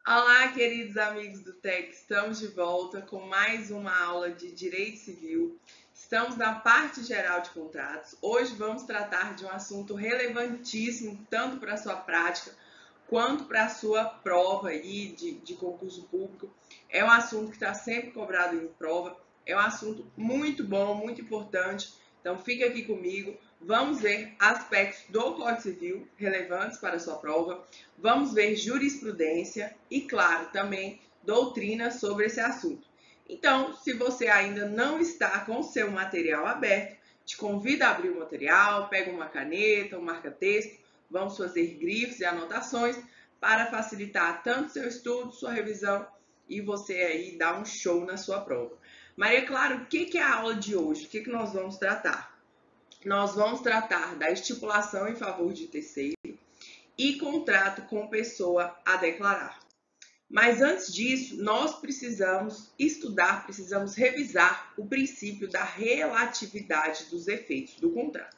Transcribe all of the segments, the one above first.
Olá, queridos amigos do TEC, estamos de volta com mais uma aula de Direito Civil. Estamos na parte geral de contratos. Hoje vamos tratar de um assunto relevantíssimo, tanto para a sua prática, quanto para a sua prova aí de concurso público. É um assunto que está sempre cobrado em prova, é um assunto muito bom, muito importante. Então fica aqui comigo, vamos ver aspectos do Código Civil relevantes para a sua prova, vamos ver jurisprudência e, claro, também doutrina sobre esse assunto. Então, se você ainda não está com o seu material aberto, te convido a abrir o material, pega uma caneta, um marca-texto, vamos fazer grifos e anotações para facilitar tanto seu estudo, sua revisão e você aí dar um show na sua prova. Maria Clara, o que é a aula de hoje? O que nós vamos tratar? Nós vamos tratar da estipulação em favor de terceiro e contrato com pessoa a declarar. Mas antes disso, nós precisamos estudar, precisamos revisar o princípio da relatividade dos efeitos do contrato.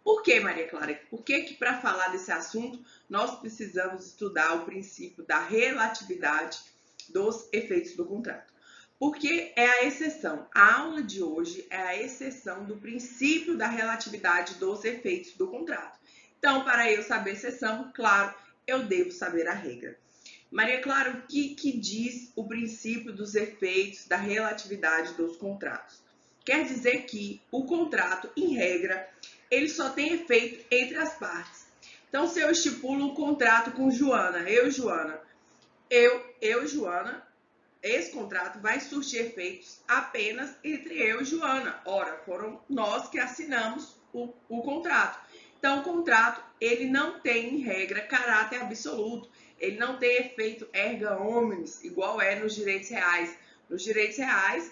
Por que, Maria Clara? Por que para falar desse assunto nós precisamos estudar o princípio da relatividade dos efeitos do contrato? Porque é a exceção. A aula de hoje é a exceção do princípio da relatividade dos efeitos do contrato. Então, para eu saber a exceção, claro, eu devo saber a regra. Maria Clara, o que diz o princípio dos efeitos da relatividade dos contratos? Quer dizer que o contrato, em regra, ele só tem efeito entre as partes. Então, se eu estipulo um contrato com Joana, Joana, esse contrato vai surtir efeitos apenas entre eu e Joana. Ora, foram nós que assinamos o contrato. Então, o contrato, ele não tem, em regra, caráter absoluto. Ele não tem efeito erga omnes, igual é nos direitos reais. Nos direitos reais,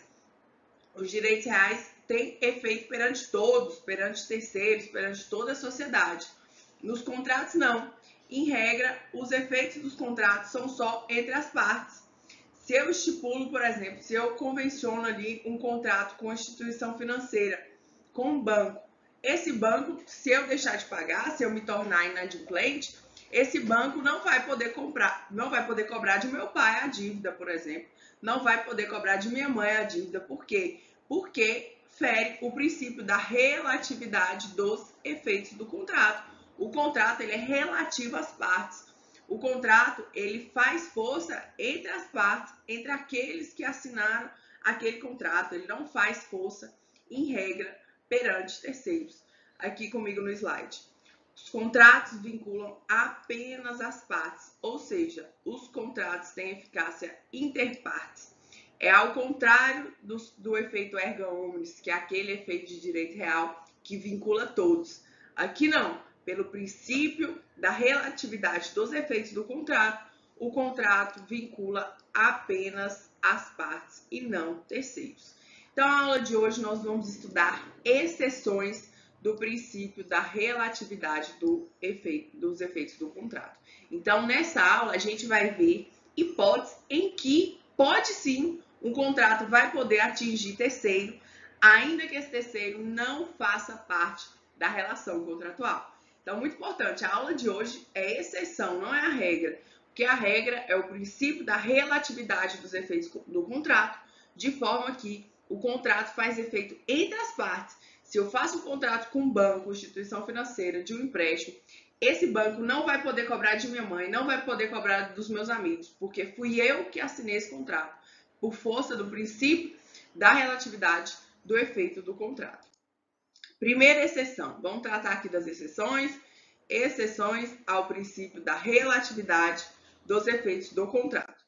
os direitos reais têm efeito perante todos, perante terceiros, perante toda a sociedade. Nos contratos, não. Em regra, os efeitos dos contratos são só entre as partes. Se eu estipulo, por exemplo, se eu convenciono ali um contrato com a instituição financeira, com um banco, esse banco, se eu deixar de pagar, se eu me tornar inadimplente, esse banco não vai poder cobrar de meu pai a dívida, por exemplo, não vai poder cobrar de minha mãe a dívida. Por quê? Porque fere o princípio da relatividade dos efeitos do contrato. O contrato, ele é relativo às partes. O contrato, ele faz força entre as partes, entre aqueles que assinaram aquele contrato. Ele não faz força, em regra, perante terceiros. Aqui comigo no slide. Os contratos vinculam apenas as partes, ou seja, os contratos têm eficácia interpartes. É ao contrário do efeito erga omnes, que é aquele efeito de direito real que vincula todos. Aqui não. Pelo princípio da relatividade dos efeitos do contrato, o contrato vincula apenas as partes e não terceiros. Então, na aula de hoje, nós vamos estudar exceções do princípio da relatividade dos efeitos do contrato. Então, nessa aula, a gente vai ver hipóteses em que, pode sim, um contrato vai poder atingir terceiro, ainda que esse terceiro não faça parte da relação contratual. Então, muito importante, a aula de hoje é exceção, não é a regra, porque a regra é o princípio da relatividade dos efeitos do contrato, de forma que o contrato faz efeito entre as partes. Se eu faço um contrato com um banco, instituição financeira, de um empréstimo, esse banco não vai poder cobrar de minha mãe, não vai poder cobrar dos meus amigos, porque fui eu que assinei esse contrato, por força do princípio da relatividade do efeito do contrato. Primeira exceção, vamos tratar aqui das exceções ao princípio da relatividade dos efeitos do contrato.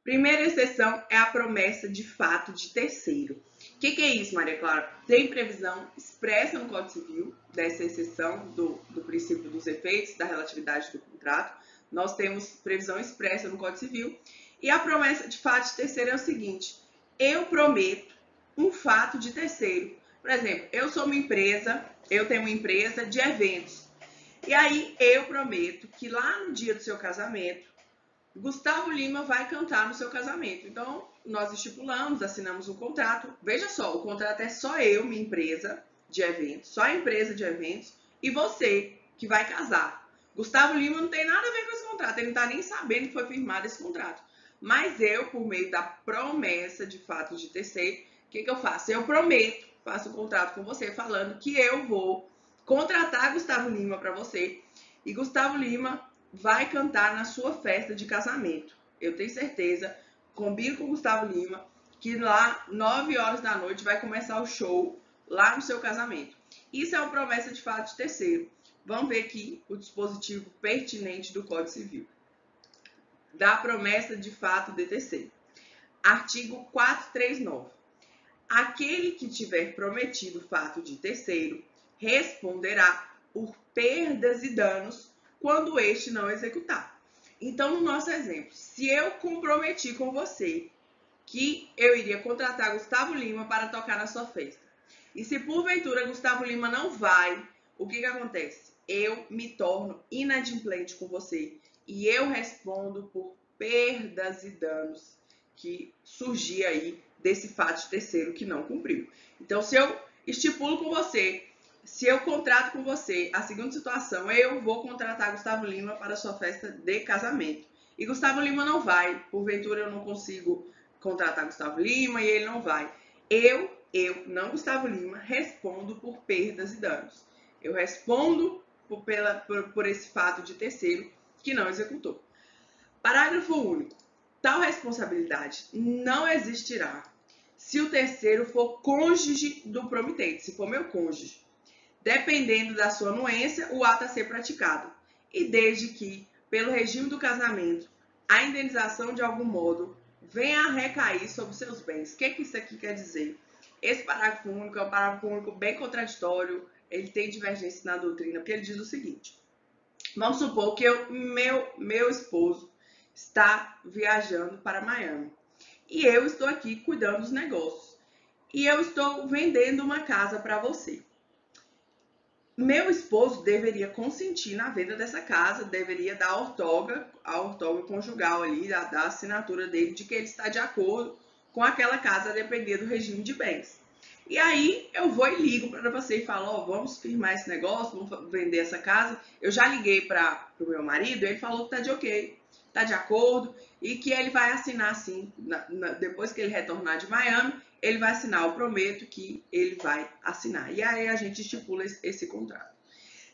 Primeira exceção é a promessa de fato de terceiro. O que é isso, Maria Clara? Tem previsão expressa no Código Civil dessa exceção do princípio dos efeitos da relatividade do contrato. Nós temos previsão expressa no Código Civil. E a promessa de fato de terceiro é o seguinte: eu prometo um fato de terceiro. Por exemplo, eu sou uma empresa, eu tenho uma empresa de eventos. E aí eu prometo que lá no dia do seu casamento, Gustavo Lima vai cantar no seu casamento. Então, nós estipulamos, assinamos um contrato. Veja só, o contrato é só eu, minha empresa de eventos, só a empresa de eventos, e você que vai casar. Gustavo Lima não tem nada a ver com esse contrato, ele não está nem sabendo que foi firmado esse contrato. Mas eu, por meio da promessa de fato de terceiro, o que eu faço? Eu prometo, faço um contrato com você falando que eu vou contratar Gustavo Lima para você. E Gustavo Lima vai cantar na sua festa de casamento. Eu tenho certeza, combino com o Gustavo Lima, que lá, 9 horas da noite, vai começar o show lá no seu casamento. Isso é uma promessa de fato de terceiro. Vamos ver aqui o dispositivo pertinente do Código Civil. Da promessa de fato de terceiro. Artigo 439. Aquele que tiver prometido fato de terceiro responderá por perdas e danos quando este não executar. Então, no nosso exemplo, se eu comprometi com você que eu iria contratar Gustavo Lima para tocar na sua festa, e se porventura Gustavo Lima não vai, o que acontece? Eu me torno inadimplente com você e eu respondo por perdas e danos que surgir aí desse fato de terceiro que não cumpriu. Então, se eu estipulo com você, se eu contrato com você, a segunda situação, eu vou contratar Gustavo Lima para a sua festa de casamento. E Gustavo Lima não vai, porventura eu não consigo contratar Gustavo Lima e ele não vai. Eu, não Gustavo Lima, respondo por perdas e danos. Eu respondo por esse fato de terceiro que não executou. Parágrafo único. Tal responsabilidade não existirá se o terceiro for cônjuge do promitente, se for meu cônjuge, dependendo da sua anuência, o ato a ser praticado, e desde que, pelo regime do casamento, a indenização de algum modo venha a recair sobre seus bens. O que isso aqui quer dizer? Esse parágrafo único é um parágrafo único bem contraditório, ele tem divergência na doutrina, porque ele diz o seguinte: vamos supor que meu esposo está viajando para Miami e eu estou aqui cuidando dos negócios e eu estou vendendo uma casa para você. Meu esposo deveria consentir na venda dessa casa, deveria dar a ortoga conjugal ali, da assinatura dele, de que ele está de acordo com aquela casa, a depender do regime de bens. E aí eu vou e ligo para você e falo, ó, vamos firmar esse negócio, vamos vender essa casa. Eu já liguei para o meu marido, ele falou que está de ok, está de acordo, e que ele vai assinar assim, depois que ele retornar de Miami, ele vai assinar, eu prometo que ele vai assinar. E aí a gente estipula esse contrato.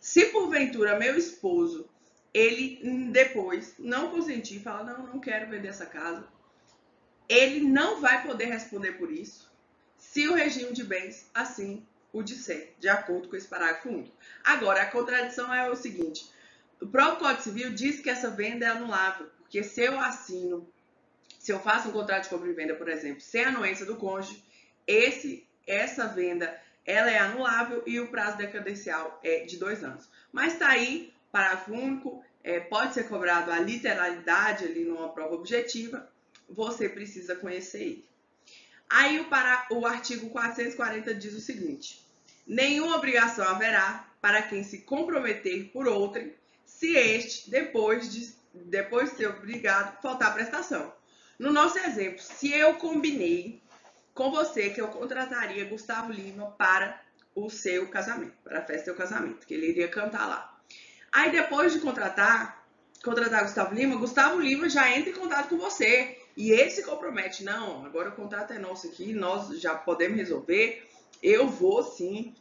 Se porventura meu esposo, ele depois não consentir e falar, não quero vender essa casa, ele não vai poder responder por isso, se o regime de bens assim o disser, de acordo com esse parágrafo único. Agora, a contradição é o seguinte: o próprio Código Civil diz que essa venda é anulável, porque se eu faço um contrato de compra e venda, por exemplo, sem anuência do cônjuge, essa venda ela é anulável e o prazo decadencial é de 2 anos. Mas está aí, parágrafo único, pode ser cobrado a literalidade ali numa prova objetiva, você precisa conhecer ele. Aí o artigo 440 diz o seguinte: nenhuma obrigação haverá para quem se comprometer por outrem, se este, depois de ser obrigado, faltar a prestação. No nosso exemplo, se eu combinei com você que eu contrataria Gustavo Lima para o seu casamento, para a festa do seu casamento, que ele iria cantar lá. Aí depois de contratar Gustavo Lima já entra em contato com você e ele se compromete, não, agora o contrato é nosso aqui, nós já podemos resolver, eu vou sim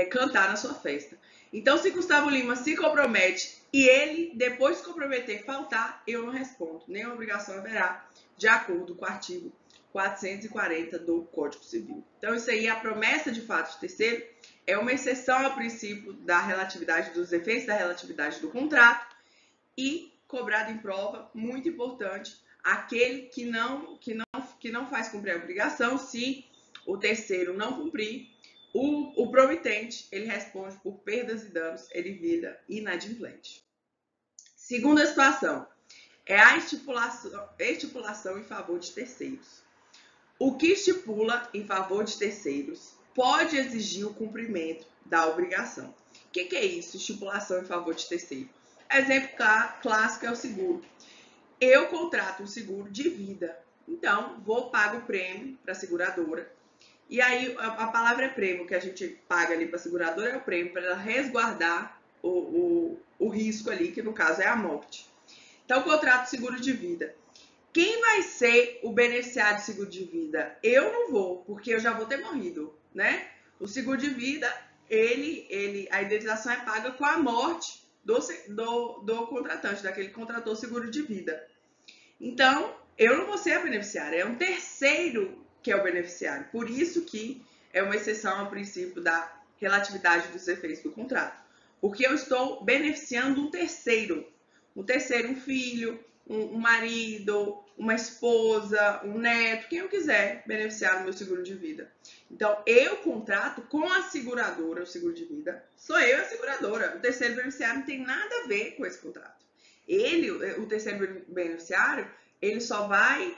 cantar na sua festa. Então, se Gustavo Lima se compromete e ele, depois de se comprometer, faltar, eu não respondo, nenhuma obrigação haverá, de acordo com o artigo 440 do Código Civil. Então, isso aí, a promessa de fato de terceiro, é uma exceção ao princípio da relatividade dos efeitos da relatividade do contrato e cobrado em prova, muito importante, aquele que não faz cumprir a obrigação, se o terceiro não cumprir, o promitente, ele responde por perdas e danos, ele vira inadimplente. Segunda situação, é a estipulação em favor de terceiros. O que estipula em favor de terceiros pode exigir o cumprimento da obrigação. O que é isso, estipulação em favor de terceiro? Exemplo clássico é o segundo. eu contrato um seguro de vida. Então, pago o prêmio para a seguradora. E aí, a palavra é prêmio, que a gente paga ali para a seguradora é o prêmio, para ela resguardar o risco ali, que no caso é a morte. Então, contrato seguro de vida. Quem vai ser o beneficiário de seguro de vida? Eu não vou, porque eu já vou ter morrido, né? O seguro de vida, a indenização é paga com a morte do contratante, daquele que contratou o seguro de vida. Então, eu não vou ser a beneficiária, é um terceiro que é o beneficiário. Por isso que é uma exceção ao princípio da relatividade dos efeitos do contrato. Porque eu estou beneficiando um terceiro, um filho, um marido, uma esposa, um neto, quem eu quiser beneficiar no meu seguro de vida. Então, eu contrato com a seguradora o seguro de vida, sou eu a seguradora. O terceiro beneficiário não tem nada a ver com esse contrato. O terceiro beneficiário, ele só vai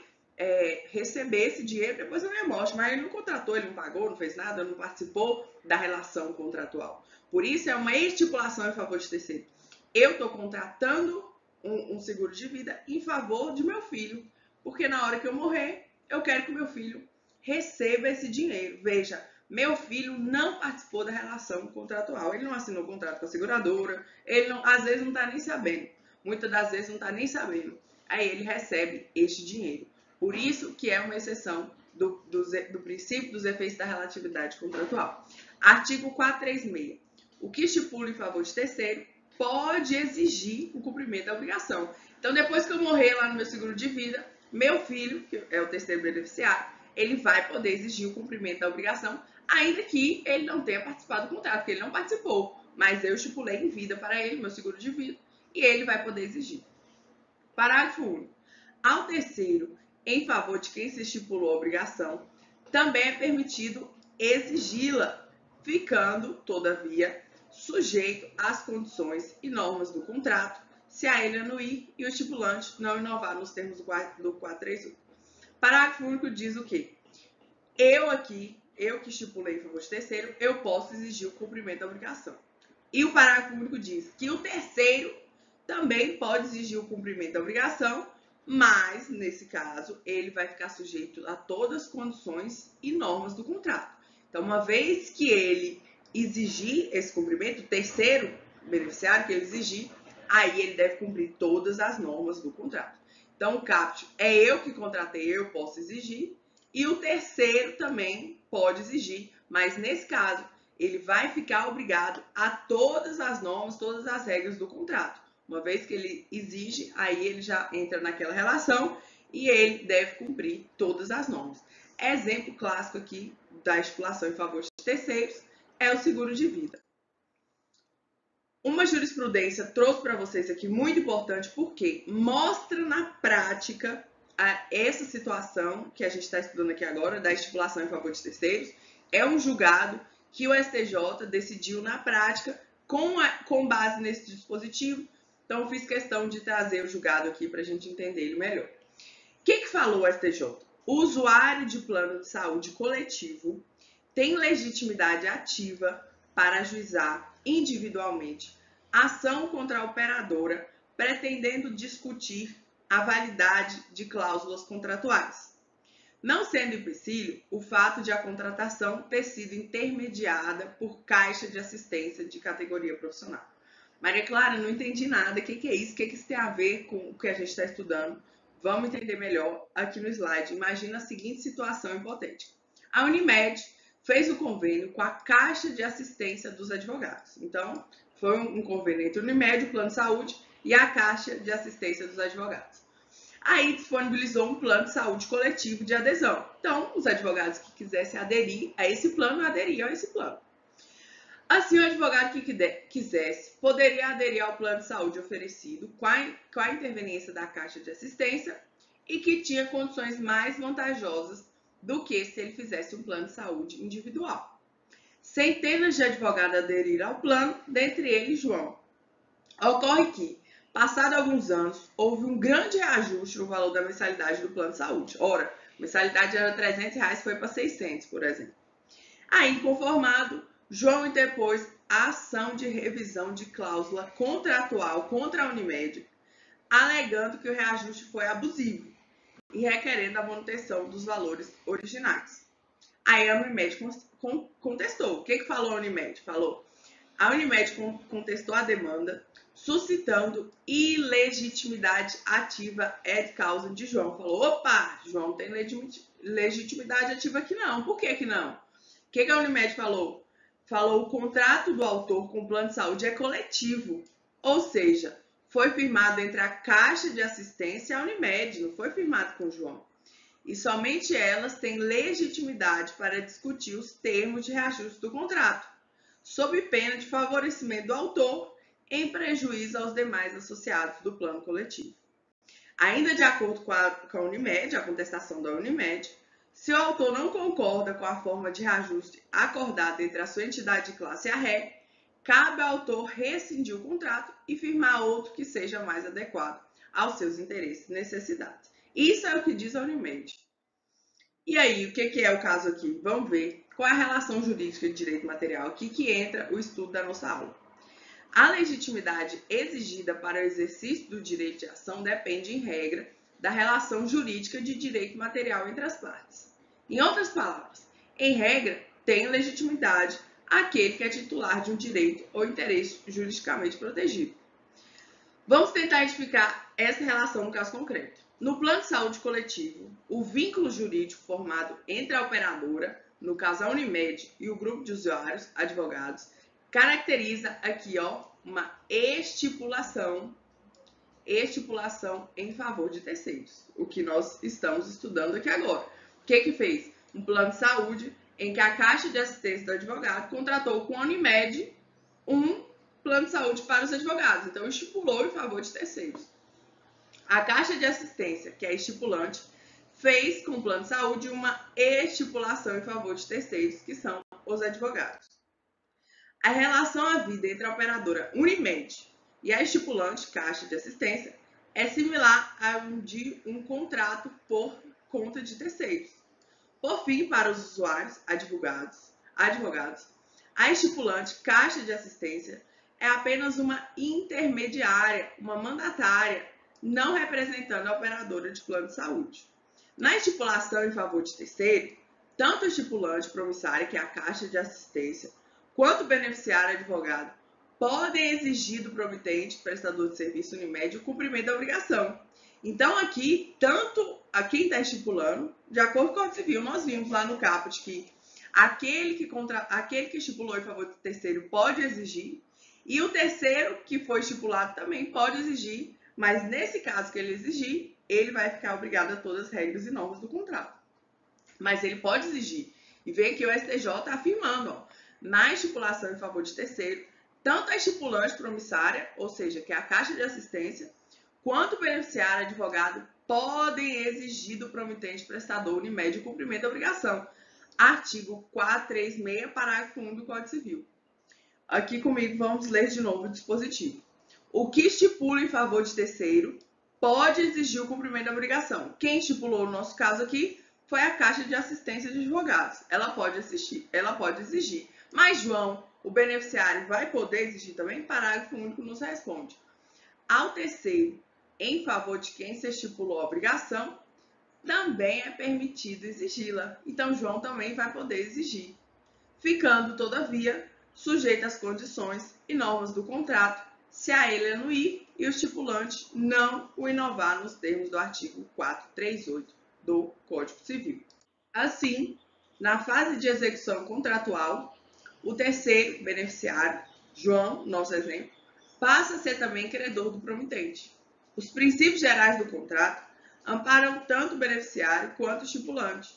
receber esse dinheiro depois da minha morte, mas ele não contratou, ele não pagou, não fez nada, não participou da relação contratual. Por isso, é uma estipulação em favor de terceiro. Eu estou contratando um seguro de vida em favor de meu filho, porque na hora que eu morrer, eu quero que meu filho receba esse dinheiro. Veja, meu filho não participou da relação contratual, ele não assinou contrato com a seguradora, ele não, às vezes não está nem sabendo, muitas das vezes não está nem sabendo. Aí ele recebe este dinheiro. Por isso que é uma exceção do princípio dos efeitos da relatividade contratual. Artigo 436. O que estipula em favor de terceiro pode exigir o cumprimento da obrigação. Então, depois que eu morrer lá no meu seguro de vida, meu filho, que é o terceiro beneficiário, ele vai poder exigir o cumprimento da obrigação, ainda que ele não tenha participado do contrato, porque ele não participou. Mas eu estipulei em vida para ele, meu seguro de vida, e ele vai poder exigir. Parágrafo único. Ao terceiro, em favor de quem se estipulou a obrigação, também é permitido exigi-la, ficando, todavia, sujeito às condições e normas do contrato, se a ele anuir e o estipulante não inovar nos termos do 438. Parágrafo único diz o quê? Eu que estipulei em favor de terceiro, eu posso exigir o cumprimento da obrigação. E o parágrafo único diz que o terceiro também pode exigir o cumprimento da obrigação, mas, nesse caso, ele vai ficar sujeito a todas as condições e normas do contrato. Então, uma vez que ele exigir esse cumprimento, o terceiro beneficiário que ele exigir, aí ele deve cumprir todas as normas do contrato. Então, o caput é eu que contratei, eu posso exigir, e o terceiro também pode exigir, mas nesse caso, ele vai ficar obrigado a todas as normas, todas as regras do contrato. Uma vez que ele exige, aí ele já entra naquela relação e ele deve cumprir todas as normas. Exemplo clássico aqui da estipulação em favor de terceiros é o seguro de vida. Uma jurisprudência trouxe para vocês aqui muito importante porque mostra na prática essa situação que a gente está estudando aqui agora, da estipulação em favor de terceiros. É um julgado que o STJ decidiu na prática com base nesse dispositivo. Então, eu fiz questão de trazer o julgado aqui para a gente entender ele melhor. O que falou o STJ? O usuário de plano de saúde coletivo tem legitimidade ativa para ajuizar individualmente ação contra a operadora, pretendendo discutir a validade de cláusulas contratuais. Não sendo empecilho o fato de a contratação ter sido intermediada por caixa de assistência de categoria profissional. Maria Clara, não entendi nada. O que é isso? O que isso tem a ver com o que a gente está estudando? Vamos entender melhor aqui no slide. Imagina a seguinte situação hipotética. A Unimed fez o convênio com a Caixa de Assistência dos Advogados. Então, foi um convênio entre a Unimed, o Plano de Saúde, e a Caixa de Assistência dos Advogados. Aí disponibilizou um plano de saúde coletivo de adesão. Então, os advogados que quisessem aderir a esse plano, aderiam a esse plano. Assim, o advogado que quisesse poderia aderir ao plano de saúde oferecido com a interveniência da Caixa de Assistência e que tinha condições mais vantajosas do que se ele fizesse um plano de saúde individual. Centenas de advogados aderiram ao plano, dentre eles João. Ocorre que, passado alguns anos, houve um grande reajuste no valor da mensalidade do plano de saúde. Ora, a mensalidade era R$300, foi para 600, por exemplo. Aí, inconformado, João interpôs a ação de revisão de cláusula contratual contra a Unimed, alegando que o reajuste foi abusivo e requerendo a manutenção dos valores originais. Aí a Unimed contestou. O que falou a Unimed? A Unimed contestou a demanda, suscitando ilegitimidade ativa ad causa de João. Falou, opa, João não tem legitimidade ativa aqui não. Por que não? O que a Unimed falou? Falou o contrato do autor com o plano de saúde é coletivo, ou seja, foi firmado entre a Caixa de Assistência e a Unimed, não foi firmado com o João. E somente elas têm legitimidade para discutir os termos de reajuste do contrato, sob pena de favorecimento do autor em prejuízo aos demais associados do plano coletivo. Ainda de acordo com a Unimed, a contestação da Unimed, se o autor não concorda com a forma de reajuste acordada entre a sua entidade de classe e a RE, cabe ao autor rescindir o contrato e firmar outro que seja mais adequado aos seus interesses e necessidades. Isso é o que diz a Unimed. E aí, o que é o caso aqui? Vamos ver qual é a relação jurídica de direito material aqui que entra o estudo da nossa aula. A legitimidade exigida para o exercício do direito de ação depende, em regra, da relação jurídica de direito material entre as partes. Em outras palavras, em regra, tem legitimidade aquele que é titular de um direito ou interesse juridicamente protegido. Vamos tentar identificar essa relação no caso concreto. No plano de saúde coletivo, o vínculo jurídico formado entre a operadora, no caso a Unimed, e o grupo de usuários, advogados, caracteriza aqui uma estipulação em favor de terceiros, o que nós estamos estudando aqui agora. O que fez? Um plano de saúde em que a Caixa de Assistência do Advogado contratou com a Unimed um plano de saúde para os advogados, então estipulou em favor de terceiros. A Caixa de Assistência, que é estipulante, fez com o plano de saúde uma estipulação em favor de terceiros, que são os advogados. A relação havida entre a operadora Unimed e a estipulante Caixa de Assistência é similar a de um contrato por conta de terceiros. Por fim, para os usuários, advogados, a estipulante Caixa de Assistência é apenas uma intermediária, uma mandatária, não representando a operadora de plano de saúde. Na estipulação em favor de terceiro, tanto o estipulante promissário, que é a Caixa de Assistência, quanto o beneficiário advogado podem exigir do promitente, prestador de serviço Unimed, o cumprimento da obrigação. Então, aqui, tanto a quem está estipulando, de acordo com o Código Civil, nós vimos lá no caput que aquele que estipulou em favor do terceiro pode exigir, e o terceiro que foi estipulado também pode exigir, mas nesse caso que ele exigir, ele vai ficar obrigado a todas as regras e normas do contrato. Mas ele pode exigir. E vem aqui o STJ afirmando, na estipulação em favor de terceiro, tanto a estipulante promissária, ou seja, que é a Caixa de Assistência, quanto o beneficiário advogado podem exigir do promitente prestador Unimed o cumprimento da obrigação. Artigo 436, parágrafo 1 do Código Civil. Aqui comigo vamos ler de novo o dispositivo. O que estipula em favor de terceiro pode exigir o cumprimento da obrigação. Quem estipulou no nosso caso aqui foi a Caixa de Assistência de Advogados. Ela pode exigir. Mas, João, o beneficiário vai poder exigir também? Parágrafo único nos responde. Ao terceiro, em favor de quem se estipulou a obrigação, também é permitido exigi-la. Então, João também vai poder exigir, ficando, todavia, sujeito às condições e normas do contrato, se a ele anuir e o estipulante não o inovar nos termos do artigo 438 do Código Civil. Assim, na fase de execução contratual, o terceiro beneficiário, João, nosso exemplo, passa a ser também credor do promitente. Os princípios gerais do contrato amparam tanto o beneficiário quanto o estipulante,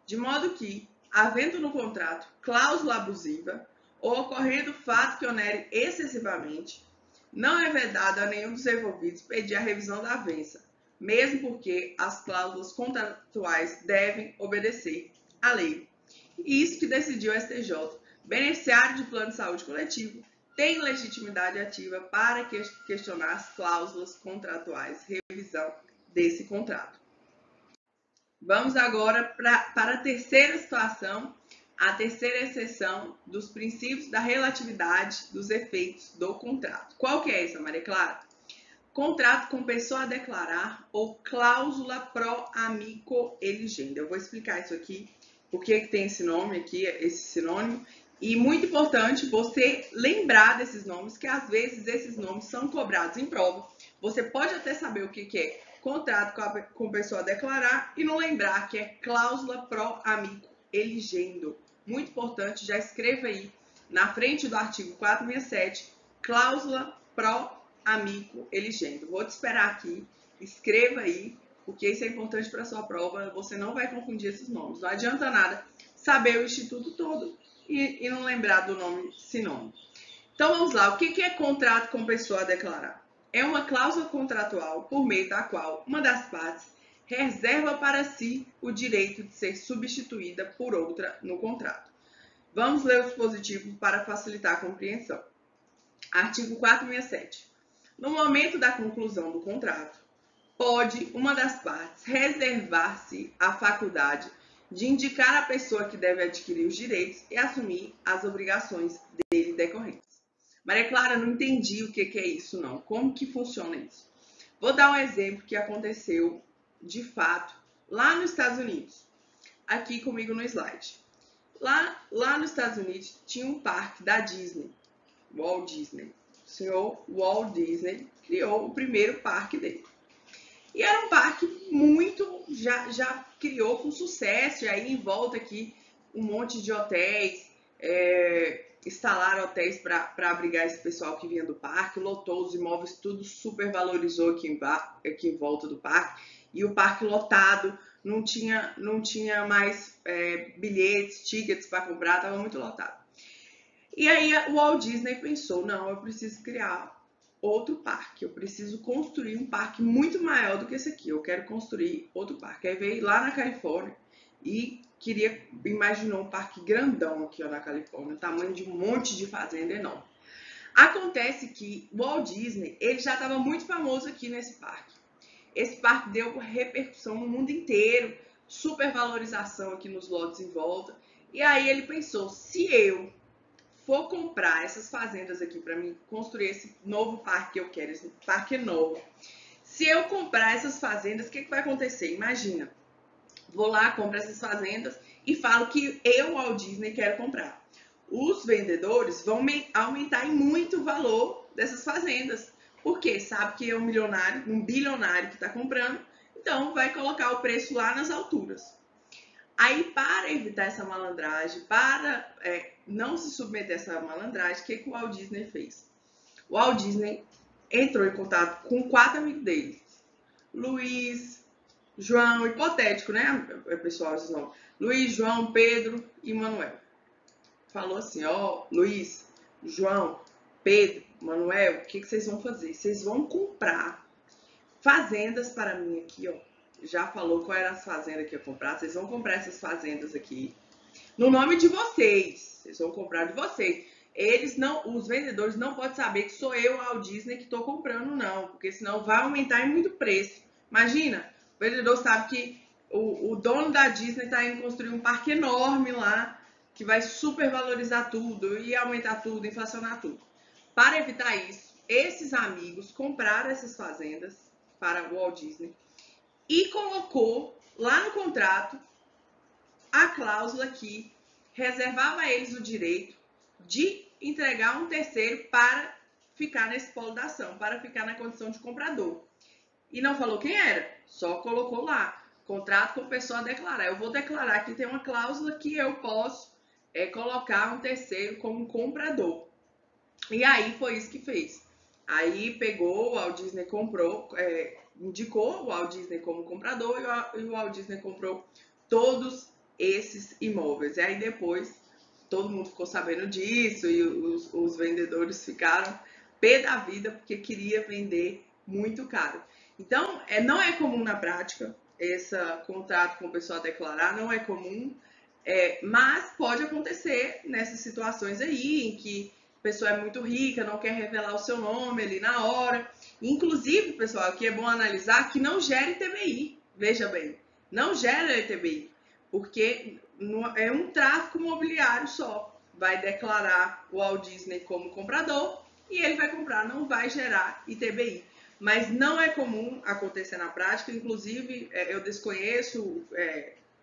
de modo que, havendo no contrato cláusula abusiva ou ocorrendo fato que onere excessivamente, não é vedado a nenhum dos envolvidos pedir a revisão da avença, mesmo porque as cláusulas contratuais devem obedecer à lei. E isso que decidiu o STJ. Beneficiário de plano de saúde coletivo tem legitimidade ativa para questionar as cláusulas contratuais, revisão desse contrato. Vamos agora para a terceira situação, a terceira exceção dos princípios da relatividade dos efeitos do contrato. Qual que é essa, Maria Clara? contrato com pessoa a declarar ou cláusula pro amico eligendo. Eu vou explicar isso aqui, por que tem esse nome aqui, esse sinônimo. E muito importante você lembrar desses nomes, que às vezes esses nomes são cobrados em prova. Você pode até saber o que é contrato com pessoa a declarar e não lembrar que é cláusula pro amico eligendo. Muito importante, já escreva aí na frente do artigo 467, cláusula pro amico eligendo. Vou te esperar aqui, escreva aí, porque isso é importante para a sua prova, você não vai confundir esses nomes. Não adianta nada saber o instituto todo e não lembrar do nome sinônimo. Então vamos lá, o que é contrato com pessoa a declarar? É uma cláusula contratual por meio da qual uma das partes reserva para si o direito de ser substituída por outra no contrato. Vamos ler o dispositivo para facilitar a compreensão. Artigo 467. No momento da conclusão do contrato, pode uma das partes reservar-se a faculdade de indicar a pessoa que deve adquirir os direitos e assumir as obrigações dele decorrentes. Maria Clara, não entendi o que é isso não. Como que funciona isso? Vou dar um exemplo que aconteceu de fato lá nos Estados Unidos. Aqui comigo no slide. Lá nos Estados Unidos tinha um parque da Disney, Walt Disney. O senhor Walt Disney criou o primeiro parque dele. E era um parque muito, já criou com sucesso, e aí em volta aqui um monte de hotéis, instalaram hotéis para abrigar esse pessoal que vinha do parque, lotou os imóveis, tudo super valorizou aqui em volta do parque, e o parque lotado, não tinha mais bilhetes, tickets para comprar, estava muito lotado. E aí o Walt Disney pensou, não, eu preciso criar outro parque, eu preciso construir um parque muito maior do que esse aqui, eu quero construir outro parque. Aí veio lá na Califórnia e imaginou um parque grandão aqui ó, na Califórnia, tamanho de um monte de fazenda enorme. Acontece que o Walt Disney, ele já estava muito famoso aqui nesse parque. Esse parque deu repercussão no mundo inteiro, supervalorização aqui nos lotes em volta. E aí ele pensou, se eu for comprar essas fazendas aqui para mim construir esse novo parque que eu quero, esse parque novo. Se eu comprar essas fazendas, o que vai acontecer? Imagina, vou lá, compro essas fazendas e falo que eu, Walt Disney, quero comprar. Os vendedores vão aumentar em muito o valor dessas fazendas, porque sabe que é um milionário, um bilionário que está comprando, então vai colocar o preço lá nas alturas. Aí, para evitar essa malandragem, para não se submeter a essa malandragem, o que o Walt Disney fez? O Walt Disney entrou em contato com 4 amigos dele. Luiz, João, hipotético, né, pessoal? Luiz, João, Pedro e Manuel. Falou assim, ó, Luiz, João, Pedro, Manuel, o que vocês vão fazer? Vocês vão comprar fazendas para mim aqui, ó. Já falou qual era as fazendas que ia comprar. Vocês vão comprar essas fazendas aqui no nome de vocês. Vocês vão comprar de vocês. Os vendedores não podem saber que sou eu, Walt Disney, que estou comprando, não. Porque senão vai aumentar em muito preço. Imagina, o vendedor sabe que o dono da Disney está indo construir um parque enorme lá, que vai super valorizar tudo e aumentar tudo, inflacionar tudo. Para evitar isso, esses amigos compraram essas fazendas para o Walt Disney e colocou lá no contrato a cláusula que reservava a eles o direito de entregar um terceiro para ficar nesse polo da ação, para ficar na condição de comprador. E não falou quem era, só colocou lá, contrato com pessoa a declarar. Eu vou declarar que tem uma cláusula que eu posso colocar um terceiro como comprador. E aí foi isso que fez. Aí pegou, o Walt Disney comprou, indicou o Walt Disney como comprador e o Walt Disney comprou todos esses imóveis. E aí depois todo mundo ficou sabendo disso e os vendedores ficaram pé da vida porque queria vender muito caro. Então, não é comum na prática esse contrato com pessoa a declarar, não é comum, mas pode acontecer nessas situações aí em que a pessoa é muito rica, não quer revelar o seu nome ali na hora. Inclusive, pessoal, aqui é bom analisar que não gera ITBI. Veja bem, não gera ITBI, porque é um tráfico imobiliário só. Vai declarar o Walt Disney como comprador e ele vai comprar, não vai gerar ITBI. mas não é comum acontecer na prática. Inclusive, eu desconheço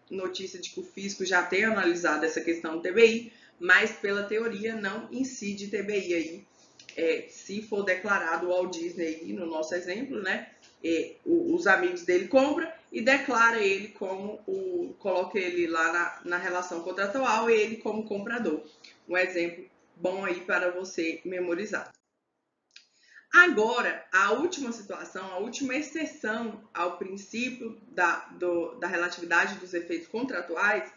notícia de que o fisco já tenha analisado essa questão do TBI, mas pela teoria não incide TBI aí. Se for declarado o Walt Disney aí, no nosso exemplo, né? Os amigos dele compram e declara ele como coloca ele lá na relação contratual e ele como comprador. Um exemplo bom aí para você memorizar. Agora, a última situação, a última exceção ao princípio da relatividade dos efeitos contratuais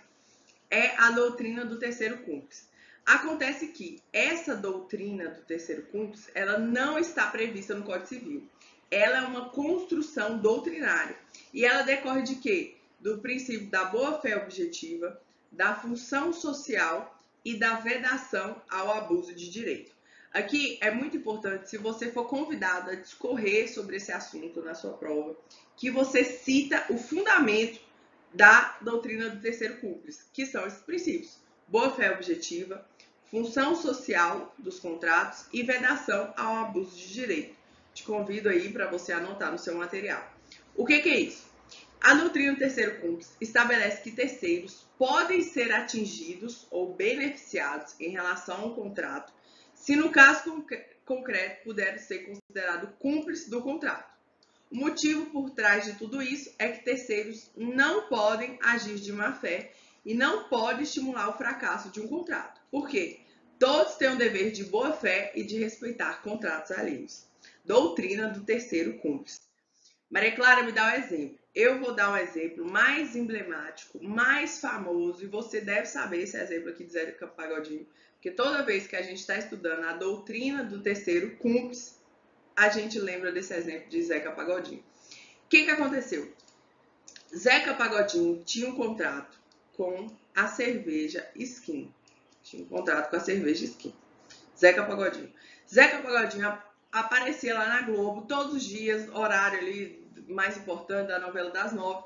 é a doutrina do terceiro cúmplice. Acontece que essa doutrina do terceiro cúmplice, ela não está prevista no Código Civil. Ela é uma construção doutrinária. E ela decorre de quê? Do princípio da boa-fé objetiva, da função social e da vedação ao abuso de direito. Aqui é muito importante, se você for convidado a discorrer sobre esse assunto na sua prova, que você cita o fundamento da doutrina do terceiro cúmplice, que são esses princípios: boa-fé objetiva, função social dos contratos e vedação ao abuso de direito. Te convido aí para você anotar no seu material. O que é isso? A doutrina do terceiro cúmplice estabelece que terceiros podem ser atingidos ou beneficiados em relação ao contrato, se no caso concreto puder ser considerado cúmplice do contrato. O motivo por trás de tudo isso é que terceiros não podem agir de má fé e não podem estimular o fracasso de um contrato. Por quê? Todos têm o dever de boa fé e de respeitar contratos alheios. Doutrina do terceiro cúmplice. Maria Clara, me dá um exemplo. Eu vou dar um exemplo mais emblemático, mais famoso, e você deve saber esse exemplo aqui de Zeca Pagodinho, porque toda vez que a gente está estudando a doutrina do terceiro cúmplice, a gente lembra desse exemplo de Zeca Pagodinho. O que aconteceu? Zeca Pagodinho tinha um contrato com a cerveja Skin. Zeca Pagodinho. Zeca Pagodinho aparecia lá na Globo todos os dias, horário ali mais importante da novela das 9.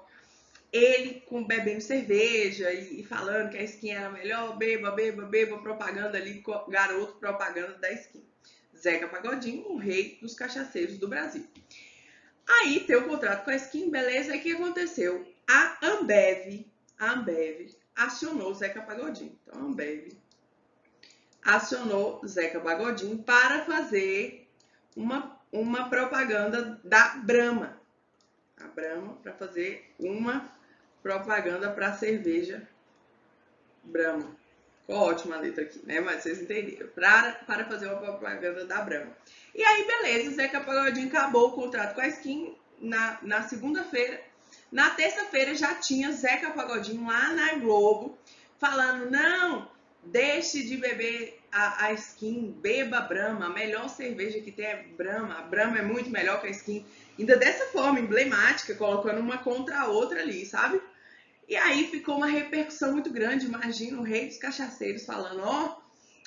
Ele bebendo cerveja e falando que a Skin era melhor, beba, propaganda ali, garoto propaganda da Skin. Zeca Pagodinho, o rei dos cachaceiros do Brasil. Aí tem o contrato com a Skin, beleza, e o que aconteceu? A Ambev acionou Zeca Pagodinho. Então a Ambev acionou Zeca Pagodinho para fazer uma propaganda da Brahma. A Brahma para fazer uma propaganda para a cerveja Brahma. Ficou ótima a letra aqui, né? Mas vocês entenderam. Para fazer uma propaganda da Brahma. E aí, beleza, o Zeca Pagodinho acabou o contrato com a Skin na segunda-feira. Na terça-feira já tinha Zeca Pagodinho lá na Globo falando: não, deixe de beber a Skin, beba a Brahma, a melhor cerveja que tem é Brahma. A Brahma é muito melhor que a Skin. Ainda dessa forma emblemática, colocando uma contra a outra ali, sabe? E aí ficou uma repercussão muito grande. Imagina o rei dos cachaceiros falando: ó,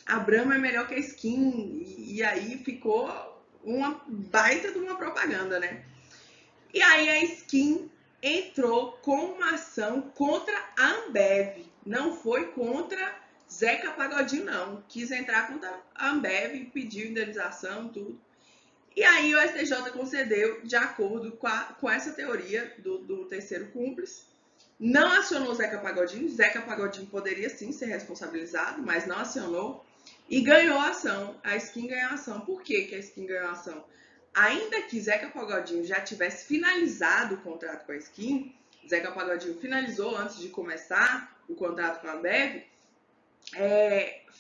a Brahma é melhor que a Skin. E aí ficou uma baita de uma propaganda, né? E aí a Skin entrou com uma ação contra a Ambev. Não foi contra Zeca Pagodinho, não. Quis entrar contra a Ambev, pediu indenização, tudo. E aí o STJ concedeu de acordo com essa teoria do terceiro cúmplice. Não acionou Zeca Pagodinho. Zeca Pagodinho poderia sim ser responsabilizado, mas não acionou. E ganhou a ação. A Skin ganhou a ação. Por que a Skin ganhou a ação? Ainda que Zeca Pagodinho já tivesse finalizado o contrato com a Skin, Zeca Pagodinho finalizou antes de começar o contrato com a Ambev,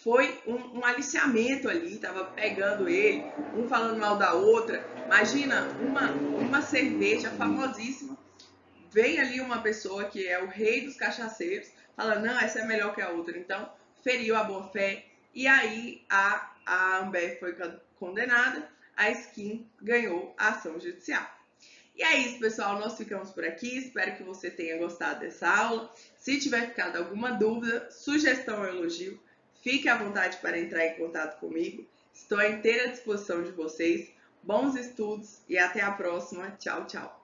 foi um aliciamento ali, tava pegando ele, um falando mal da outra. Imagina uma cerveja famosíssima, vem ali uma pessoa que é o rei dos cachaceiros, falando: não, essa é melhor que a outra. Então, feriu a boa-fé, e aí a Ambev foi condenada, a Skin ganhou a ação judicial. E é isso, pessoal, nós ficamos por aqui. Espero que você tenha gostado dessa aula. Se tiver ficado alguma dúvida, sugestão ou elogio, fique à vontade para entrar em contato comigo. Estou à inteira disposição de vocês. Bons estudos e até a próxima. Tchau, tchau.